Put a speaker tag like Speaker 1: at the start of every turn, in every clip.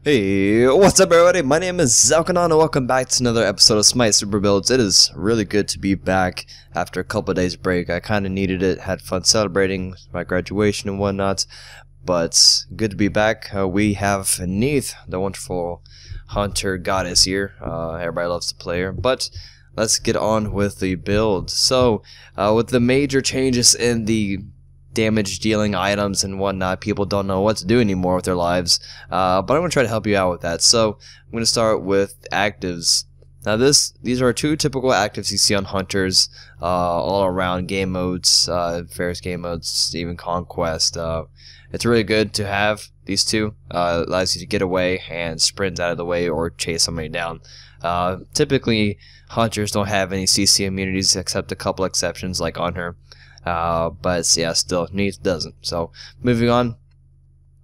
Speaker 1: Hey, what's up everybody? My name is Zelkenon and welcome back to another episode of Smite Super Builds. It is really good to be back after a couple of days break. I kind of needed it, had fun celebrating my graduation and whatnot, but good to be back. We have Neith, the wonderful hunter goddess here. Everybody loves to play her, but let's get on with the build. So, with the major changes in the damage dealing items and whatnot, people don't know what to do anymore with their lives, but I'm going to try to help you out with that. So I'm going to start with actives. Now these are two typical actives you see on hunters all around game modes, various game modes, even conquest. It's really good to have these two. Allows you to get away and sprint out of the way or chase somebody down. Typically hunters don't have any CC immunities except a couple exceptions like on her. But yeah, still Neith doesn't. So moving on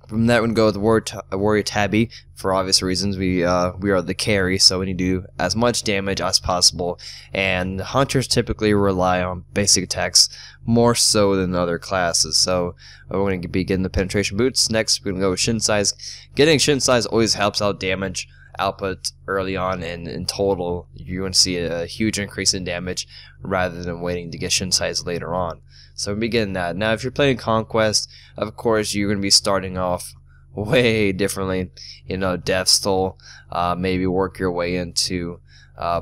Speaker 1: from that, we're gonna go with warrior tabby for obvious reasons. We are the carry, so we need to do as much damage as possible, and hunters typically rely on basic attacks more so than other classes. So we're going to be getting the penetration boots. Next we're gonna go with shin size. Getting shin size always helps out damage output early on, and in total you're going to see a huge increase in damage rather than waiting to get shin size later on. So we'll be getting that. Now if you're playing conquest, of course you're going to be starting off way differently, you know, death stole, maybe work your way into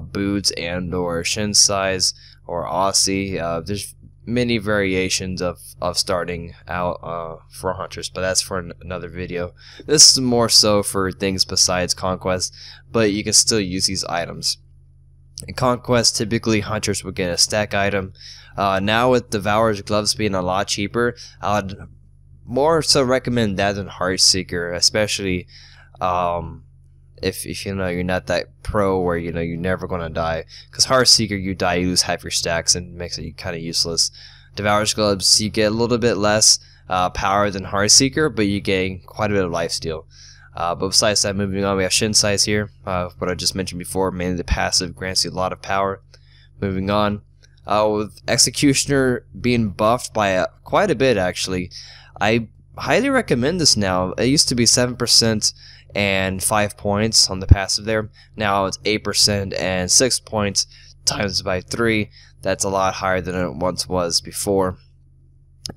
Speaker 1: boots and or shin size or Aussie. There's many variations of starting out for hunters, but that's for another video. This is more so for things besides conquest, but you can still use these items. In conquest, typically hunters would get a stack item. Now with Devourer's gloves being a lot cheaper, I would more so recommend that than Heartseeker, especially if you know you're not that pro where you know you're never gonna die. Because Heartseeker, you die, you lose half your stacks and makes it kind of useless. Devourer's gloves, you get a little bit less power than Heartseeker, but you gain quite a bit of lifesteal. But besides that, moving on, we have shin size here. What I just mentioned before, mainly the passive grants you a lot of power. Moving on, with Executioner being buffed by quite a bit actually, I highly recommend this now. It used to be 7% and 5 points on the passive there. Now it's 8% and 6 points times by 3. That's a lot higher than it once was before.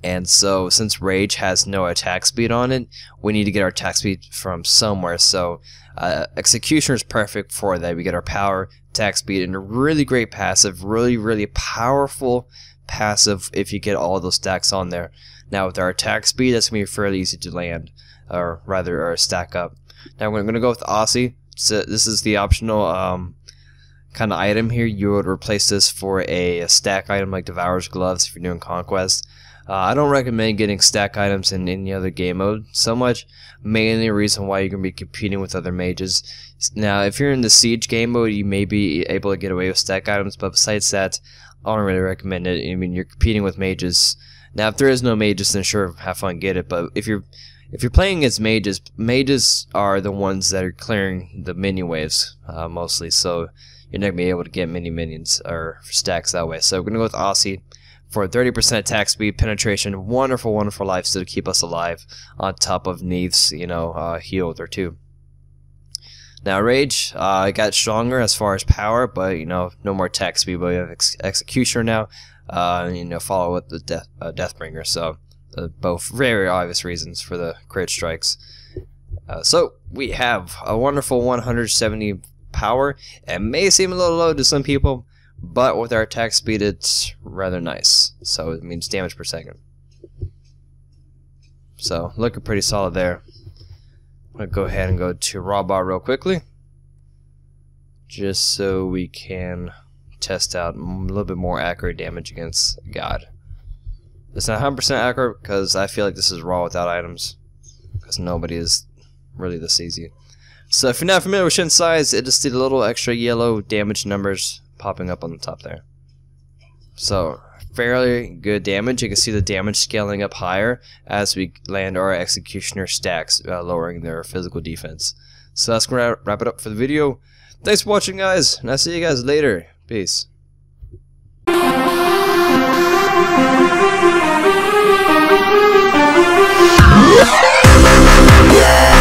Speaker 1: And so since Rage has no attack speed on it, we need to get our attack speed from somewhere. So Executioner is perfect for that. We get our power, attack speed, and a really great passive, really powerful passive if you get all those stacks on there. Now with our attack speed, that's going to be fairly easy to land, or rather stack up. Now we're going to go with Aussie. So this is the optional kind of item here. You would replace this for a stack item like Devourer's gloves if you're doing conquest. I don't recommend getting stack items in any other game mode so much, mainly a reason why you're going to be competing with other mages. Now if you're in the siege game mode, you may be able to get away with stack items, but besides that, I don't really recommend it. I mean, you're competing with mages. Now if there is no mages, then sure, have fun, get it, but if you're playing against mages, mages are the ones that are clearing the minion waves mostly, so you're not going to be able to get many minions or stacks that way. So we're going to go with Aussie for 30% attack speed, penetration, wonderful lifesteal to keep us alive, on top of Neith's, you know, heal with her too. Now Rage, got stronger as far as power, but you know, no more attack speed, but we have Executioner now, you know, follow with the Deathbringer, so both very obvious reasons for the crit strikes. So we have a wonderful 170 power. It may seem a little low to some people, but with our attack speed it's rather nice, so it means damage per second. So looking pretty solid there. I'm gonna go ahead and go to raw bar real quickly, just so we can test out a little bit more accurate damage against God. It's not 100% accurate because I feel like this is raw without items, because nobody is really this easy. So if you're not familiar with shin size, it just did a little extra yellow damage numbers popping up on the top there. So fairly good damage. You can see the damage scaling up higher as we land our Executioner stacks, lowering their physical defense. So that's going to wrap it up for the video. Thanks for watching, guys, and I'll see you guys later. Peace. Yeah.